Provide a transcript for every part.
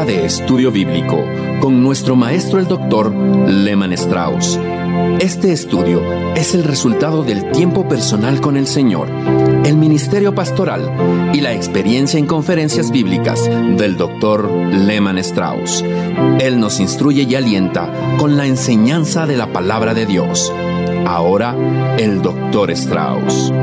de estudio bíblico con nuestro maestro el Dr. Lehman Strauss. Este estudio es el resultado del tiempo personal con el Señor, el ministerio pastoral y la experiencia en conferencias bíblicas del Dr. Lehman Strauss. Él nos instruye y alienta con la enseñanza de la palabra de Dios. Ahora, el Dr. Strauss.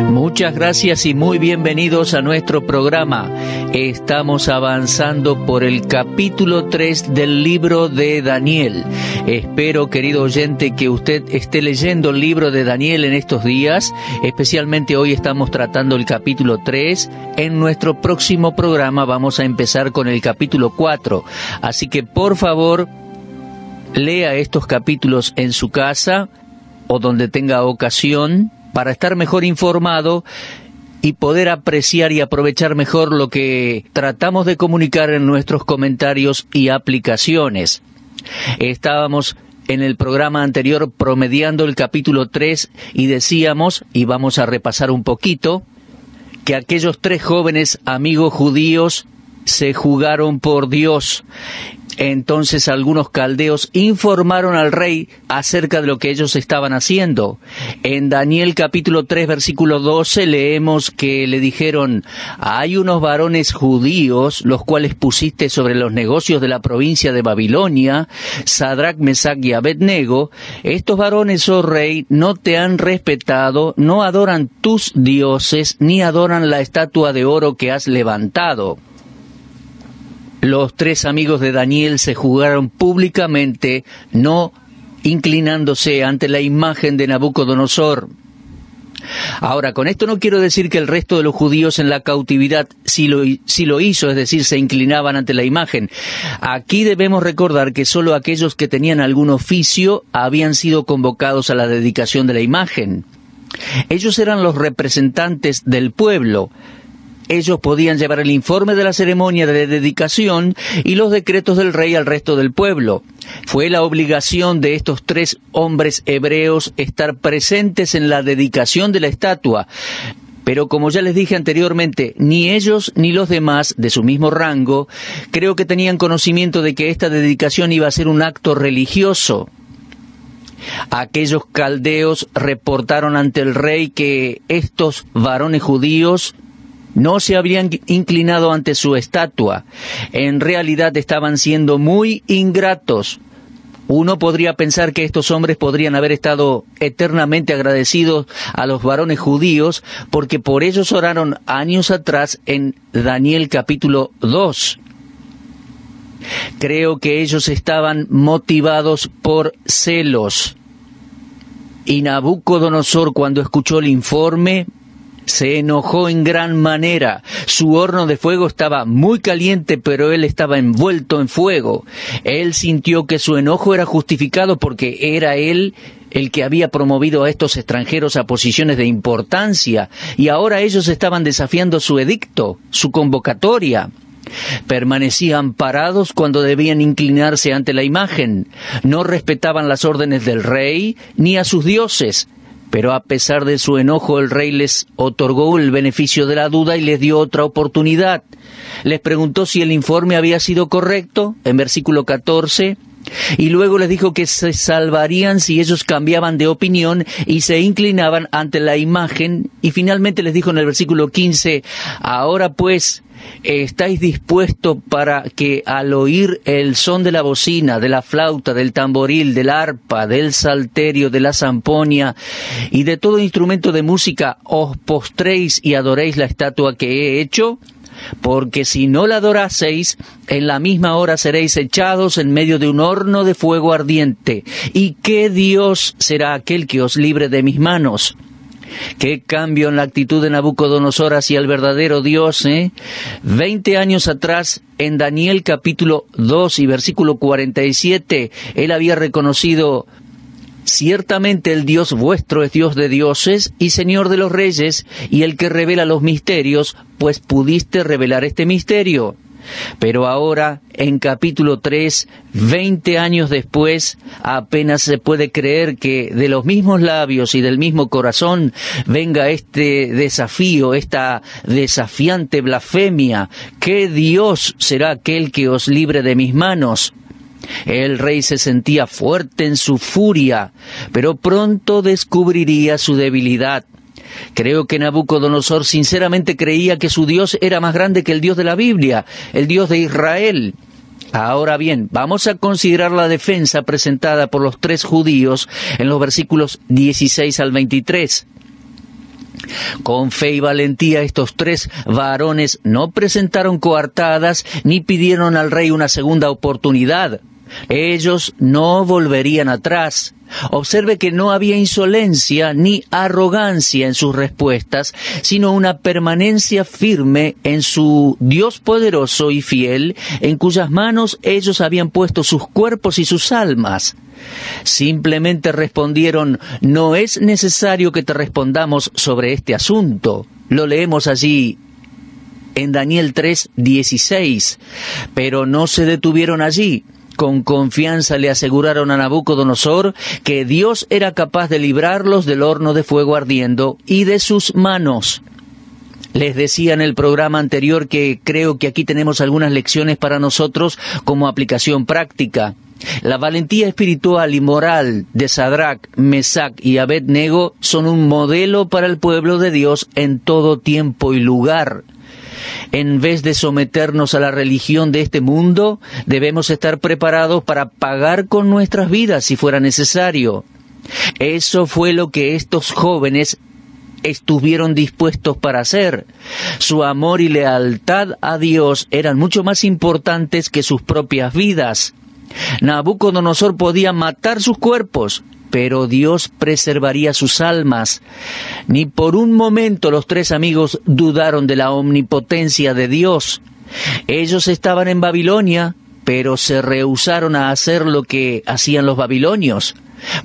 Muchas gracias y muy bienvenidos a nuestro programa. Estamos avanzando por el capítulo 3 del libro de Daniel. Espero, querido oyente, que usted esté leyendo el libro de Daniel en estos días. Especialmente hoy estamos tratando el capítulo 3. En nuestro próximo programa vamos a empezar con el capítulo 4. Así que, por favor, lea estos capítulos en su casa o donde tenga ocasión, para estar mejor informado y poder apreciar y aprovechar mejor lo que tratamos de comunicar en nuestros comentarios y aplicaciones. Estábamos en el programa anterior promediando el capítulo 3 y decíamos, y vamos a repasar un poquito, que aquellos 3 jóvenes amigos judíos se jugaron por Dios. Entonces algunos caldeos informaron al rey acerca de lo que ellos estaban haciendo. En Daniel capítulo 3 versículo 12 leemos que le dijeron: hay unos varones judíos, los cuales pusiste sobre los negocios de la provincia de Babilonia, Sadrach, Mesach y Abednego. Estos varones, oh rey, no te han respetado, no adoran tus dioses, ni adoran la estatua de oro que has levantado. Los 3 amigos de Daniel se jugaron públicamente, no inclinándose ante la imagen de Nabucodonosor. Ahora, con esto no quiero decir que el resto de los judíos en la cautividad sí lo hizo, es decir, se inclinaban ante la imagen. Aquí debemos recordar que solo aquellos que tenían algún oficio habían sido convocados a la dedicación de la imagen. Ellos eran los representantes del pueblo. Ellos podían llevar el informe de la ceremonia de dedicación y los decretos del rey al resto del pueblo. Fue la obligación de estos 3 hombres hebreos estar presentes en la dedicación de la estatua. Pero como ya les dije anteriormente, ni ellos ni los demás de su mismo rango creo que tenían conocimiento de que esta dedicación iba a ser un acto religioso. Aquellos caldeos reportaron ante el rey que estos varones judíos no se habían inclinado ante su estatua. En realidad estaban siendo muy ingratos. Uno podría pensar que estos hombres podrían haber estado eternamente agradecidos a los varones judíos, porque por ellos oraron años atrás en Daniel capítulo 2. Creo que ellos estaban motivados por celos. Y Nabucodonosor, cuando escuchó el informe, se enojó en gran manera. Su horno de fuego estaba muy caliente, pero él estaba envuelto en fuego. Él sintió que su enojo era justificado porque era él el que había promovido a estos extranjeros a posiciones de importancia, y ahora ellos estaban desafiando su edicto, su convocatoria. Permanecían parados cuando debían inclinarse ante la imagen. No respetaban las órdenes del rey ni a sus dioses. Pero a pesar de su enojo, el rey les otorgó el beneficio de la duda y les dio otra oportunidad. Les preguntó si el informe había sido correcto, en versículo 14, y luego les dijo que se salvarían si ellos cambiaban de opinión y se inclinaban ante la imagen, y finalmente les dijo en el versículo 15, ahora pues, ¿estáis dispuestos para que al oír el son de la bocina, de la flauta, del tamboril, del arpa, del salterio, de la zamponia y de todo instrumento de música os postréis y adoréis la estatua que he hecho? Porque si no la adoraseis, en la misma hora seréis echados en medio de un horno de fuego ardiente. ¿Y qué Dios será aquel que os libre de mis manos? Qué cambio en la actitud de Nabucodonosor hacia el verdadero Dios, 20 años atrás, en Daniel capítulo 2 y versículo 47, él había reconocido: ciertamente el Dios vuestro es Dios de dioses y Señor de los reyes, y el que revela los misterios, pues pudiste revelar este misterio. Pero ahora, en capítulo 3, 20 años después, apenas se puede creer que de los mismos labios y del mismo corazón venga este desafío, esta desafiante blasfemia. ¿Qué Dios será aquel que os libre de mis manos? El rey se sentía fuerte en su furia, pero pronto descubriría su debilidad. Creo que Nabucodonosor sinceramente creía que su Dios era más grande que el Dios de la Biblia, el Dios de Israel. Ahora bien, vamos a considerar la defensa presentada por los 3 judíos en los versículos 16 al 23. Con fe y valentía estos 3 varones no presentaron coartadas ni pidieron al rey una segunda oportunidad. Ellos no volverían atrás. Observe que no había insolencia ni arrogancia en sus respuestas, sino una permanencia firme en su Dios poderoso y fiel, en cuyas manos ellos habían puesto sus cuerpos y sus almas. Simplemente respondieron: no es necesario que te respondamos sobre este asunto. Lo leemos allí en Daniel 3:16. Pero no se detuvieron allí. Con confianza le aseguraron a Nabucodonosor que Dios era capaz de librarlos del horno de fuego ardiendo y de sus manos. Les decía en el programa anterior que creo que aquí tenemos algunas lecciones para nosotros como aplicación práctica. La valentía espiritual y moral de Sadrach, Mesach y Abed-nego son un modelo para el pueblo de Dios en todo tiempo y lugar. En vez de someternos a la religión de este mundo, debemos estar preparados para pagar con nuestras vidas si fuera necesario. Eso fue lo que estos jóvenes estuvieron dispuestos para hacer. Su amor y lealtad a Dios eran mucho más importantes que sus propias vidas. Nabucodonosor podía matar sus cuerpos, pero Dios preservaría sus almas. Ni por un momento los 3 amigos dudaron de la omnipotencia de Dios. Ellos estaban en Babilonia, pero se rehusaron a hacer lo que hacían los babilonios,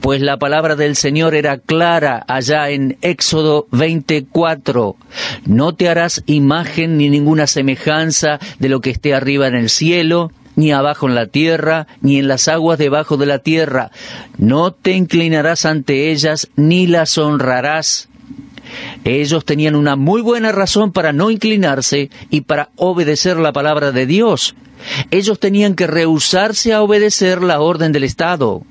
pues la palabra del Señor era clara allá en Éxodo 24. No te harás imagen ni ninguna semejanza de lo que esté arriba en el cielo, ni abajo en la tierra, ni en las aguas debajo de la tierra. No te inclinarás ante ellas, ni las honrarás. Ellos tenían una muy buena razón para no inclinarse y para obedecer la palabra de Dios. Ellos tenían que rehusarse a obedecer la orden del Estado.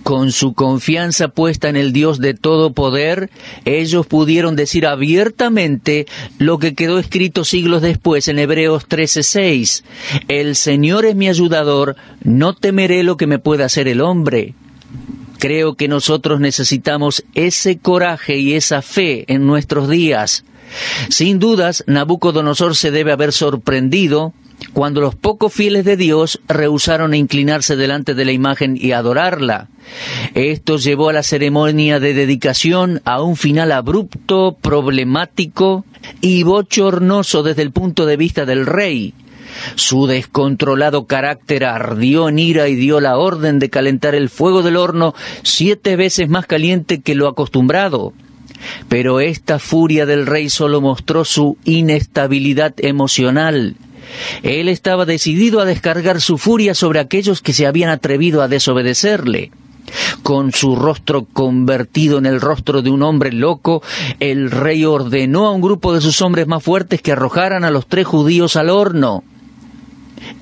Con su confianza puesta en el Dios de todo poder, ellos pudieron decir abiertamente lo que quedó escrito siglos después en Hebreos 13:6. El Señor es mi ayudador, no temeré lo que me pueda hacer el hombre. Creo que nosotros necesitamos ese coraje y esa fe en nuestros días. Sin dudas, Nabucodonosor se debe haber sorprendido cuando los pocos fieles de Dios rehusaron a inclinarse delante de la imagen y adorarla. Esto llevó a la ceremonia de dedicación a un final abrupto, problemático y bochornoso desde el punto de vista del rey. Su descontrolado carácter ardió en ira y dio la orden de calentar el fuego del horno 7 veces más caliente que lo acostumbrado. Pero esta furia del rey solo mostró su inestabilidad emocional. Él estaba decidido a descargar su furia sobre aquellos que se habían atrevido a desobedecerle. Con su rostro convertido en el rostro de un hombre loco, el rey ordenó a un grupo de sus hombres más fuertes que arrojaran a los 3 judíos al horno.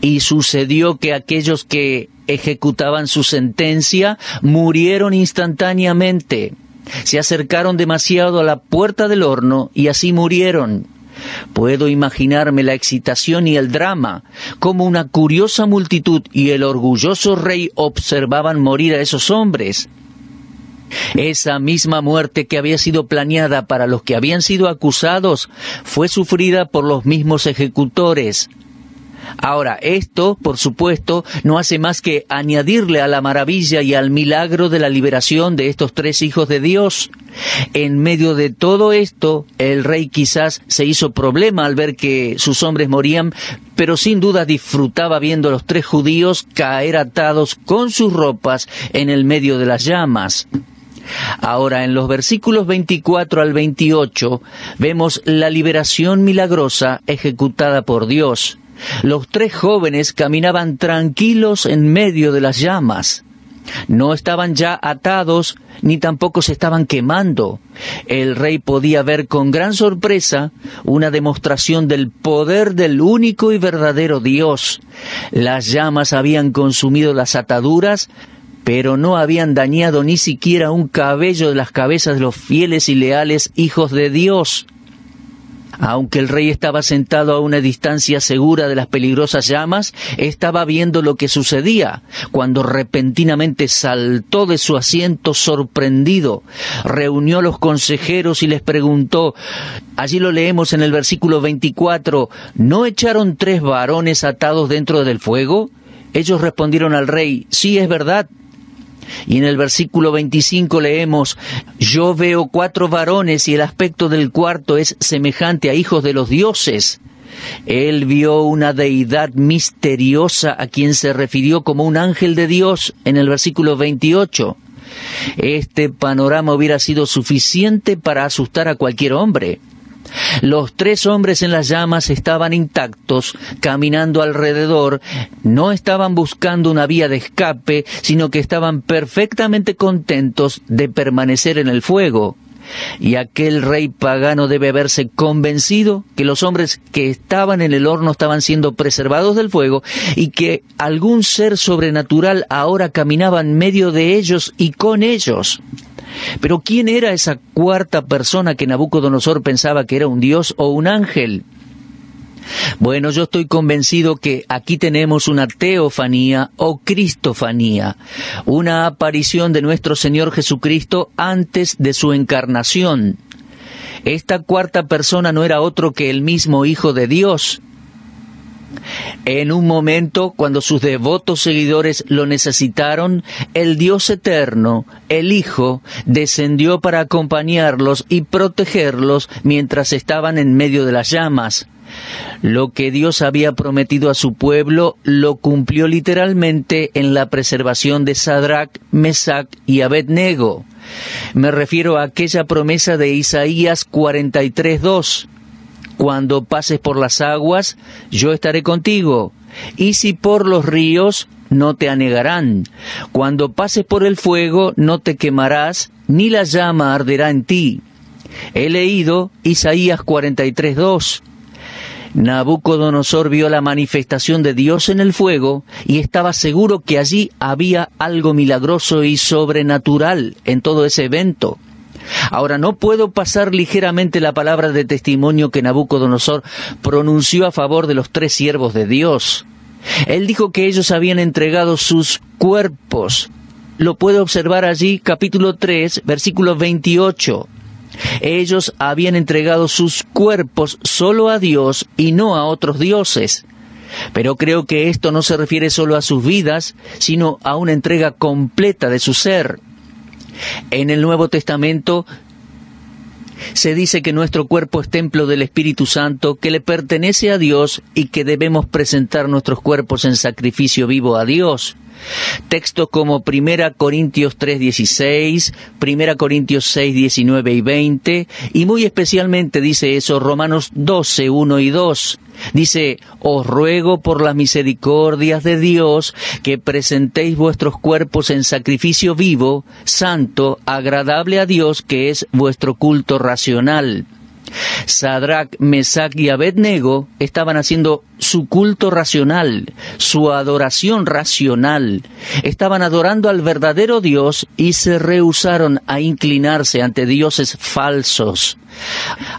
Y sucedió que aquellos que ejecutaban su sentencia murieron instantáneamente. Se acercaron demasiado a la puerta del horno y así murieron. Puedo imaginarme la excitación y el drama, como una curiosa multitud y el orgulloso rey observaban morir a esos hombres. Esa misma muerte que había sido planeada para los que habían sido acusados fue sufrida por los mismos ejecutores. Ahora, esto, por supuesto, no hace más que añadirle a la maravilla y al milagro de la liberación de estos 3 hijos de Dios. En medio de todo esto, el rey quizás se hizo problema al ver que sus hombres morían, pero sin duda disfrutaba viendo a los 3 judíos caer atados con sus ropas en el medio de las llamas. Ahora, en los versículos 24 al 28, vemos la liberación milagrosa ejecutada por Dios. los 3 jóvenes caminaban tranquilos en medio de las llamas. No estaban ya atados, ni tampoco se estaban quemando. El rey podía ver con gran sorpresa una demostración del poder del único y verdadero Dios. Las llamas habían consumido las ataduras, pero no habían dañado ni siquiera un cabello de las cabezas de los fieles y leales hijos de Dios. Aunque el rey estaba sentado a una distancia segura de las peligrosas llamas, estaba viendo lo que sucedía, cuando repentinamente saltó de su asiento sorprendido, reunió a los consejeros y les preguntó, allí lo leemos en el versículo 24, ¿no echaron 3 varones atados dentro del fuego? Ellos respondieron al rey, sí, es verdad. Y en el versículo 25 leemos, yo veo 4 varones y el aspecto del cuarto es semejante a hijos de los dioses. Él vio una deidad misteriosa a quien se refirió como un ángel de Dios en el versículo 28. Este panorama hubiera sido suficiente para asustar a cualquier hombre. Los 3 hombres en las llamas estaban intactos, caminando alrededor, no estaban buscando una vía de escape, sino que estaban perfectamente contentos de permanecer en el fuego. Y aquel rey pagano debe haberse convencido que los hombres que estaban en el horno estaban siendo preservados del fuego y que algún ser sobrenatural ahora caminaba en medio de ellos y con ellos. Pero ¿quién era esa 4ª persona que Nabucodonosor pensaba que era un dios o un ángel? Bueno, yo estoy convencido que aquí tenemos una teofanía o cristofanía, una aparición de nuestro Señor Jesucristo antes de su encarnación. Esta 4ª persona no era otro que el mismo Hijo de Dios. En un momento, cuando sus devotos seguidores lo necesitaron, el Dios eterno, el Hijo, descendió para acompañarlos y protegerlos mientras estaban en medio de las llamas. Lo que Dios había prometido a su pueblo lo cumplió literalmente en la preservación de Sadrach, Mesach y Abednego. Me refiero a aquella promesa de Isaías 43:2. Cuando pases por las aguas, yo estaré contigo, y si por los ríos, no te anegarán. Cuando pases por el fuego, no te quemarás, ni la llama arderá en ti. He leído Isaías 43:2. Nabucodonosor vio la manifestación de Dios en el fuego y estaba seguro que allí había algo milagroso y sobrenatural en todo ese evento. Ahora, no puedo pasar ligeramente la palabra de testimonio que Nabucodonosor pronunció a favor de los 3 siervos de Dios. Él dijo que ellos habían entregado sus cuerpos. Lo puede observar allí, capítulo 3, versículo 28. Ellos habían entregado sus cuerpos solo a Dios y no a otros dioses. Pero creo que esto no se refiere solo a sus vidas, sino a una entrega completa de su ser. En el Nuevo Testamento se dice que nuestro cuerpo es templo del Espíritu Santo, que le pertenece a Dios y que debemos presentar nuestros cuerpos en sacrificio vivo a Dios. Textos como 1 Corintios 3:16, 1 Corintios 6:19 y 20, y muy especialmente dice eso Romanos 12:1 y 2. Dice, os ruego por las misericordias de Dios que presentéis vuestros cuerpos en sacrificio vivo, santo, agradable a Dios, que es vuestro culto racional. Sadrach, Mesach y Abednego estaban haciendo su culto racional, su adoración racional. Estaban adorando al verdadero Dios y se rehusaron a inclinarse ante dioses falsos.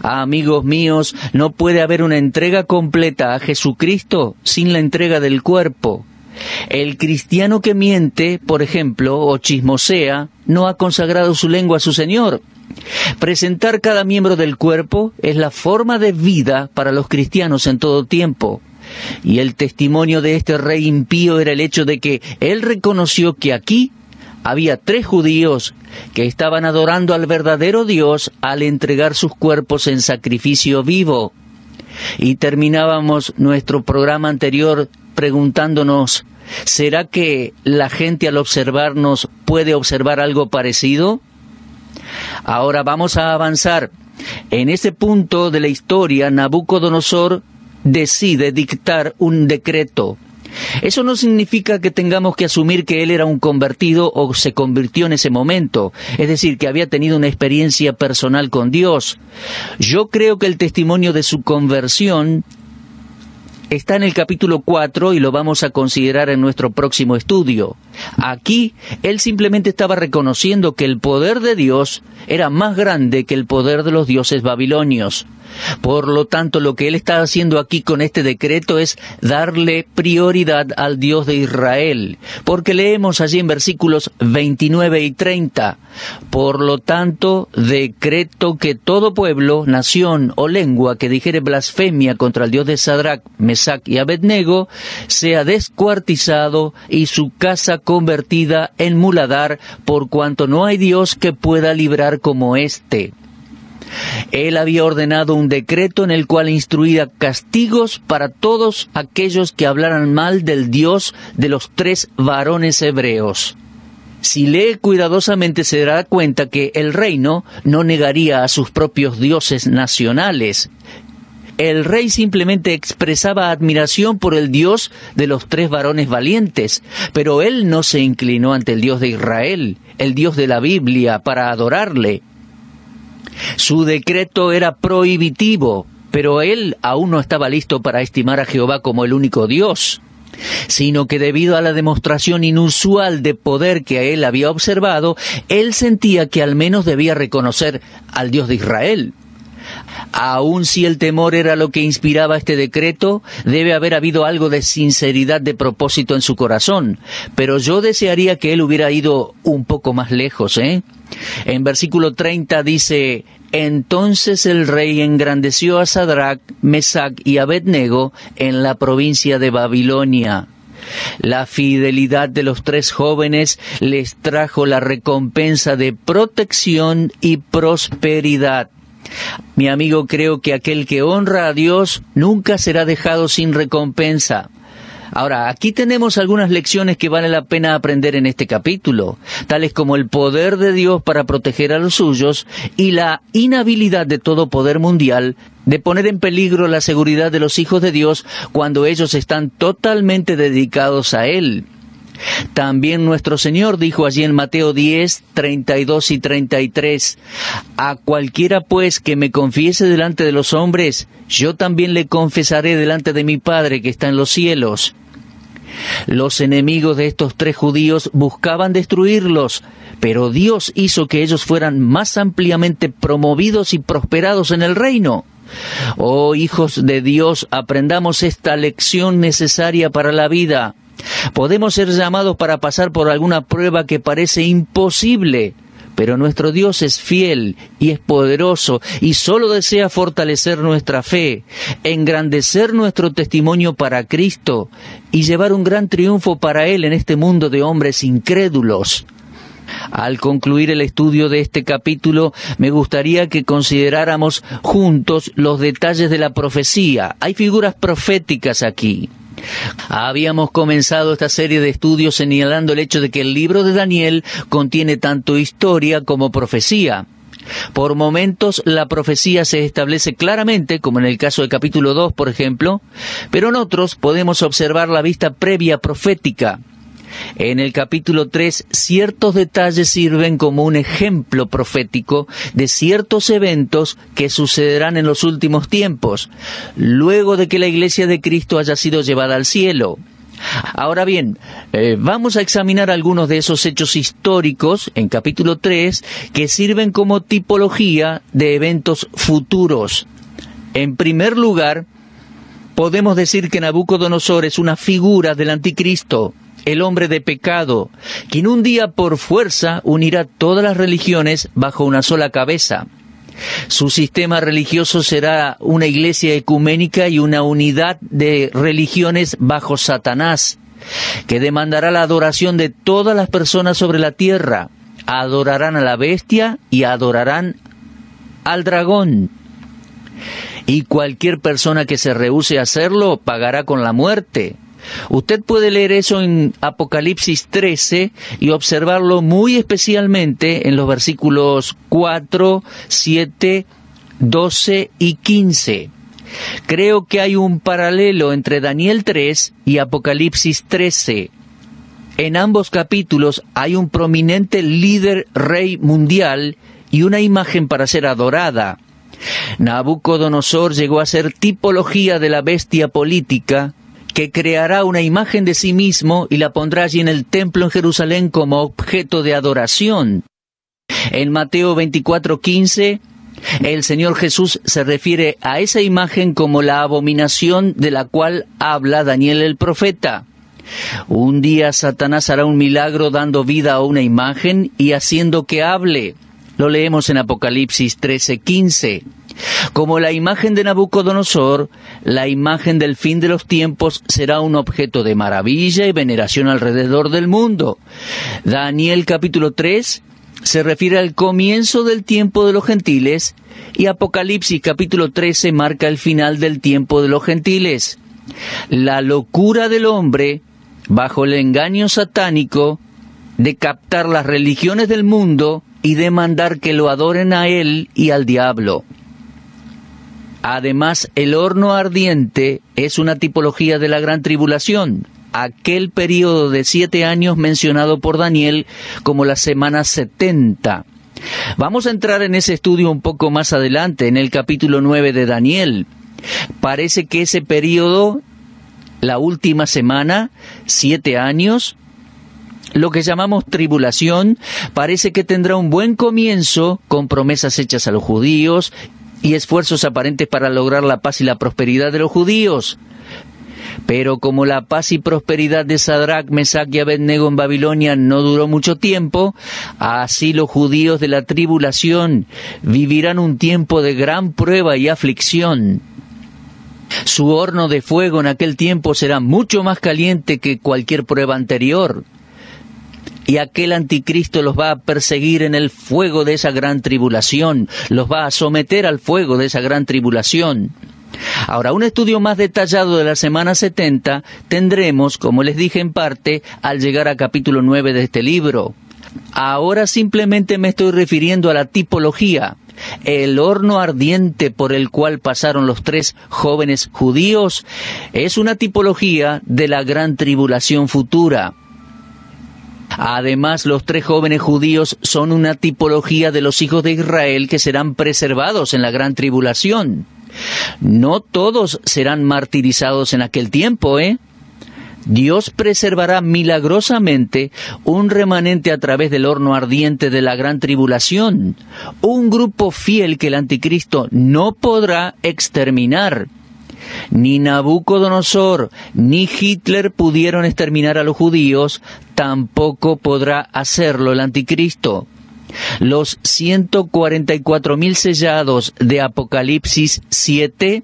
Amigos míos, no puede haber una entrega completa a Jesucristo sin la entrega del cuerpo. El cristiano que miente, por ejemplo, o chismosea, no ha consagrado su lengua a su Señor. Presentar cada miembro del cuerpo es la forma de vida para los cristianos en todo tiempo. Y el testimonio de este rey impío era el hecho de que él reconoció que aquí había 3 judíos que estaban adorando al verdadero Dios al entregar sus cuerpos en sacrificio vivo. Y terminábamos nuestro programa anterior preguntándonos, ¿será que la gente al observarnos puede observar algo parecido? Ahora vamos a avanzar. En ese punto de la historia, Nabucodonosor decide dictar un decreto. Eso no significa que tengamos que asumir que él era un convertido o se convirtió en ese momento, es decir, que había tenido una experiencia personal con Dios. Yo creo que el testimonio de su conversión está en el capítulo 4 y lo vamos a considerar en nuestro próximo estudio. Aquí, él simplemente estaba reconociendo que el poder de Dios era más grande que el poder de los dioses babilonios. Por lo tanto, lo que él está haciendo aquí con este decreto es darle prioridad al Dios de Israel, porque leemos allí en versículos 29 y 30, por lo tanto, decreto que todo pueblo, nación o lengua que dijere blasfemia contra el Dios de Sadrach, Mesach y Abednego, sea descuartizado y su casa convertida en muladar, por cuanto no hay Dios que pueda librar como éste. Él había ordenado un decreto en el cual instruía castigos para todos aquellos que hablaran mal del Dios de los 3 varones hebreos. Si lee cuidadosamente se dará cuenta que el reino no negaría a sus propios dioses nacionales. El rey simplemente expresaba admiración por el Dios de los 3 varones valientes, pero él no se inclinó ante el Dios de Israel, el Dios de la Biblia, para adorarle. Su decreto era prohibitivo, pero él aún no estaba listo para estimar a Jehová como el único Dios, sino que debido a la demostración inusual de poder que a él había observado, él sentía que al menos debía reconocer al Dios de Israel. Aun si el temor era lo que inspiraba este decreto, debe haber habido algo de sinceridad de propósito en su corazón, pero yo desearía que él hubiera ido un poco más lejos, En versículo 30 dice: entonces el rey engrandeció a Sadrach, Mesach y Abednego en la provincia de Babilonia. La fidelidad de los 3 jóvenes les trajo la recompensa de protección y prosperidad. Mi amigo, creo que aquel que honra a Dios nunca será dejado sin recompensa. Ahora, aquí tenemos algunas lecciones que vale la pena aprender en este capítulo, tales como el poder de Dios para proteger a los suyos y la inhabilidad de todo poder mundial de poner en peligro la seguridad de los hijos de Dios cuando ellos están totalmente dedicados a Él. También nuestro Señor dijo allí en Mateo 10, 32 y 33, a cualquiera pues que me confiese delante de los hombres, yo también le confesaré delante de mi Padre que está en los cielos. Los enemigos de estos 3 judíos buscaban destruirlos, pero Dios hizo que ellos fueran más ampliamente promovidos y prosperados en el reino. Oh, hijos de Dios, aprendamos esta lección necesaria para la vida. Podemos ser llamados para pasar por alguna prueba que parece imposible, pero nuestro Dios es fiel y es poderoso y solo desea fortalecer nuestra fe, engrandecer nuestro testimonio para Cristo y llevar un gran triunfo para Él en este mundo de hombres incrédulos. Al concluir el estudio de este capítulo, me gustaría que consideráramos juntos los detalles de la profecía. Hay figuras proféticas aquí. Habíamos comenzado esta serie de estudios señalando el hecho de que el libro de Daniel contiene tanto historia como profecía. Por momentos la profecía se establece claramente, como en el caso del capítulo 2, por ejemplo, pero en otros podemos observar la vista previa profética. En el capítulo 3, ciertos detalles sirven como un ejemplo profético de ciertos eventos que sucederán en los últimos tiempos, luego de que la Iglesia de Cristo haya sido llevada al cielo. Ahora bien, vamos a examinar algunos de esos hechos históricos en capítulo 3 que sirven como tipología de eventos futuros. En primer lugar, podemos decir que Nabucodonosor es una figura del anticristo, el hombre de pecado, quien un día por fuerza unirá todas las religiones bajo una sola cabeza. Su sistema religioso será una iglesia ecuménica y una unidad de religiones bajo Satanás, que demandará la adoración de todas las personas sobre la tierra. Adorarán a la bestia y adorarán al dragón. Y cualquier persona que se rehúse a hacerlo pagará con la muerte. Usted puede leer eso en Apocalipsis 13 y observarlo muy especialmente en los versículos 4, 7, 12 y 15. Creo que hay un paralelo entre Daniel 3 y Apocalipsis 13. En ambos capítulos hay un prominente líder rey mundial y una imagen para ser adorada. Nabucodonosor llegó a ser tipología de la bestia política que creará una imagen de sí mismo y la pondrá allí en el templo en Jerusalén como objeto de adoración. En Mateo 24:15, el Señor Jesús se refiere a esa imagen como la abominación de la cual habla Daniel el profeta. Un día Satanás hará un milagro dando vida a una imagen y haciendo que hable. Lo leemos en Apocalipsis 13:15. Como la imagen de Nabucodonosor, la imagen del fin de los tiempos será un objeto de maravilla y veneración alrededor del mundo. Daniel capítulo 3 se refiere al comienzo del tiempo de los gentiles y Apocalipsis capítulo 13 marca el final del tiempo de los gentiles. La locura del hombre, bajo el engaño satánico de captar las religiones del mundo y demandar que lo adoren a él y al diablo. Además, el horno ardiente es una tipología de la gran tribulación, aquel período de 7 años mencionado por Daniel como la semana 70. Vamos a entrar en ese estudio un poco más adelante, en el capítulo 9 de Daniel. Parece que ese período, la última semana, 7 años, lo que llamamos tribulación, parece que tendrá un buen comienzo con promesas hechas a los judíos y esfuerzos aparentes para lograr la paz y la prosperidad de los judíos. Pero como la paz y prosperidad de Sadrach, Mesach y Abednego en Babilonia no duró mucho tiempo, así los judíos de la tribulación vivirán un tiempo de gran prueba y aflicción. Su horno de fuego en aquel tiempo será mucho más caliente que cualquier prueba anterior. Y aquel anticristo los va a perseguir en el fuego de esa gran tribulación, los va a someter al fuego de esa gran tribulación. Ahora, un estudio más detallado de la semana 70 tendremos, como les dije en parte, al llegar a capítulo 9 de este libro. Ahora simplemente me estoy refiriendo a la tipología. El horno ardiente por el cual pasaron los 3 jóvenes judíos es una tipología de la gran tribulación futura. Además, los 3 jóvenes judíos son una tipología de los hijos de Israel que serán preservados en la gran tribulación. No todos serán martirizados en aquel tiempo, Dios preservará milagrosamente un remanente a través del horno ardiente de la gran tribulación, un grupo fiel que el anticristo no podrá exterminar. Ni Nabucodonosor ni Hitler pudieron exterminar a los judíos, tampoco podrá hacerlo el anticristo. Los 144,000 sellados de Apocalipsis 7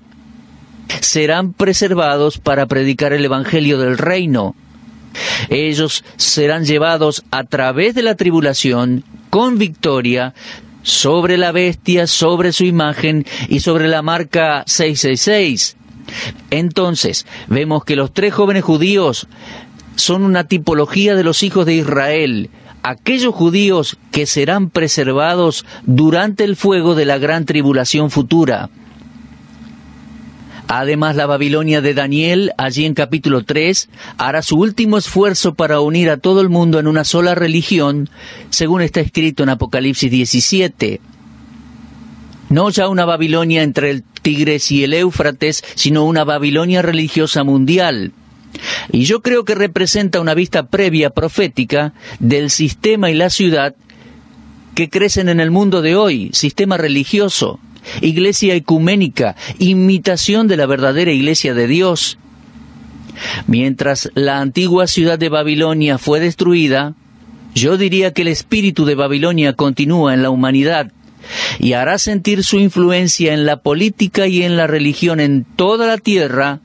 serán preservados para predicar el evangelio del reino. Ellos serán llevados a través de la tribulación con victoria sobre la bestia, sobre su imagen y sobre la marca 666. Entonces, vemos que los 3 jóvenes judíos son una tipología de los hijos de Israel, aquellos judíos que serán preservados durante el fuego de la gran tribulación futura. Además, la Babilonia de Daniel, allí en capítulo 3, hará su último esfuerzo para unir a todo el mundo en una sola religión, según está escrito en Apocalipsis 17. No ya una Babilonia entre el Tigris y el Éufrates, sino una Babilonia religiosa mundial. Y yo creo que representa una vista previa profética del sistema y la ciudad que crecen en el mundo de hoy, sistema religioso, iglesia ecuménica, imitación de la verdadera iglesia de Dios. Mientras la antigua ciudad de Babilonia fue destruida, yo diría que el espíritu de Babilonia continúa en la humanidad y hará sentir su influencia en la política y en la religión en toda la tierra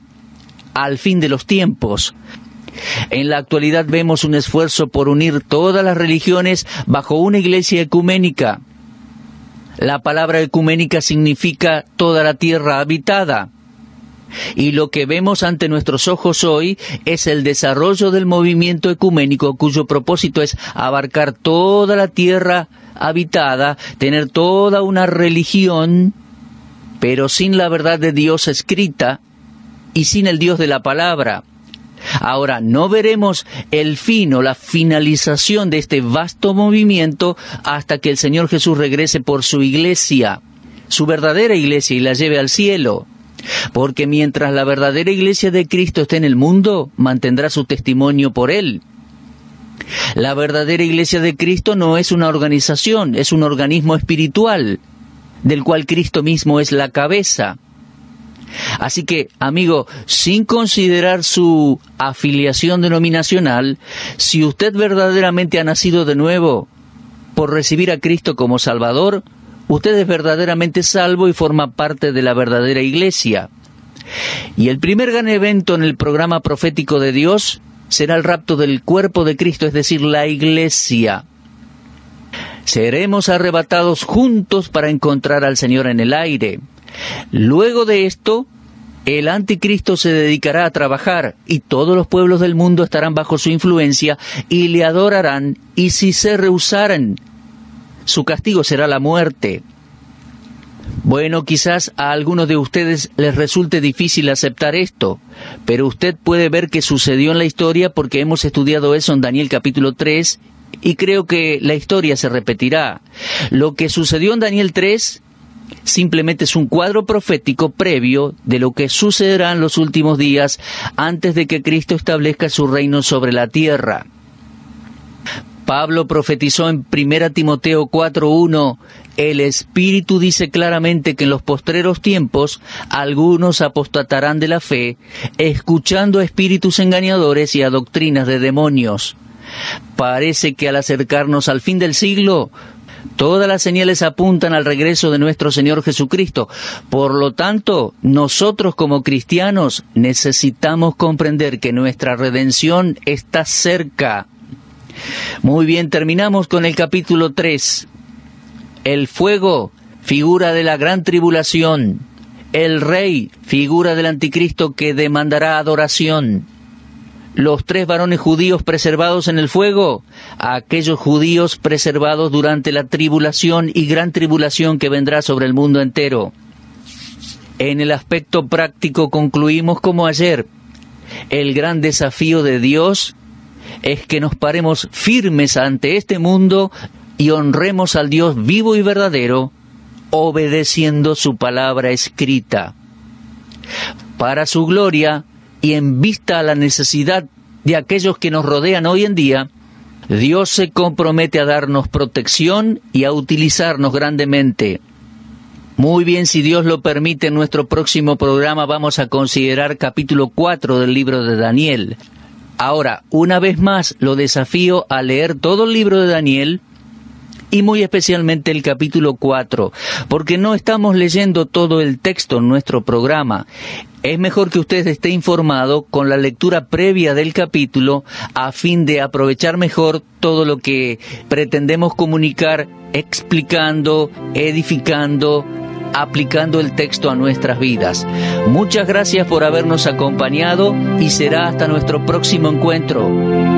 al fin de los tiempos. En la actualidad vemos un esfuerzo por unir todas las religiones bajo una iglesia ecuménica. La palabra ecuménica significa toda la tierra habitada. Y lo que vemos ante nuestros ojos hoy es el desarrollo del movimiento ecuménico, cuyo propósito es abarcar toda la tierra habitada, tener toda una religión pero sin la verdad de Dios escrita y sin el Dios de la palabra. Ahora, no veremos el fin o la finalización de este vasto movimiento hasta que el Señor Jesús regrese por su iglesia, su verdadera iglesia, y la lleve al cielo. Porque mientras la verdadera iglesia de Cristo esté en el mundo, mantendrá su testimonio por él. La verdadera iglesia de Cristo no es una organización, es un organismo espiritual, del cual Cristo mismo es la cabeza. Así que, amigo, sin considerar su afiliación denominacional, si usted verdaderamente ha nacido de nuevo por recibir a Cristo como Salvador, usted es verdaderamente salvo y forma parte de la verdadera iglesia. Y el primer gran evento en el programa profético de Dios será el rapto del cuerpo de Cristo, es decir, la iglesia. Seremos arrebatados juntos para encontrar al Señor en el aire. Luego de esto, el anticristo se dedicará a trabajar y todos los pueblos del mundo estarán bajo su influencia y le adorarán, y si se rehusaren, su castigo será la muerte. Bueno, quizás a algunos de ustedes les resulte difícil aceptar esto, pero usted puede ver que sucedió en la historia porque hemos estudiado eso en Daniel capítulo 3 y creo que la historia se repetirá. Lo que sucedió en Daniel 3 simplemente es un cuadro profético previo de lo que sucederá en los últimos días antes de que Cristo establezca su reino sobre la tierra. Pablo profetizó en 1 Timoteo 4:1, el Espíritu dice claramente que en los postreros tiempos algunos apostatarán de la fe, escuchando a espíritus engañadores y a doctrinas de demonios. Parece que al acercarnos al fin del siglo, todas las señales apuntan al regreso de nuestro Señor Jesucristo. Por lo tanto, nosotros como cristianos necesitamos comprender que nuestra redención está cerca. Muy bien, terminamos con el capítulo 3. El fuego, figura de la gran tribulación. El rey, figura del anticristo que demandará adoración. Los 3 varones judíos preservados en el fuego, aquellos judíos preservados durante la tribulación y gran tribulación que vendrá sobre el mundo entero. En el aspecto práctico concluimos como ayer. El gran desafío de Dios es que nos paremos firmes ante este mundo y honremos al Dios vivo y verdadero, obedeciendo su palabra escrita. Para su gloria y en vista a la necesidad de aquellos que nos rodean hoy en día, Dios se compromete a darnos protección y a utilizarnos grandemente. Muy bien, si Dios lo permite, en nuestro próximo programa vamos a considerar capítulo 4 del libro de Daniel. Ahora, una vez más, lo desafío a leer todo el libro de Daniel y muy especialmente el capítulo 4, porque no estamos leyendo todo el texto en nuestro programa. Es mejor que usted esté informado con la lectura previa del capítulo a fin de aprovechar mejor todo lo que pretendemos comunicar, explicando, edificando, aplicando el texto a nuestras vidas. Muchas gracias por habernos acompañado y será hasta nuestro próximo encuentro.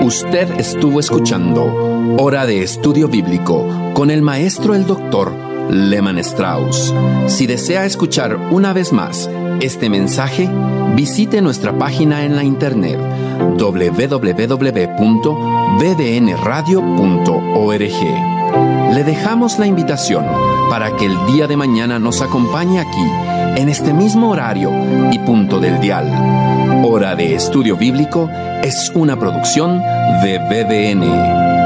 Usted estuvo escuchando Hora de Estudio Bíblico con el maestro el doctor Lehman Strauss. Si desea escuchar una vez más este mensaje, visite nuestra página en la internet www.bbnradio.org. Le dejamos la invitación para que el día de mañana nos acompañe aquí, en este mismo horario y punto del dial. Hora de Estudio Bíblico es una producción de BBN.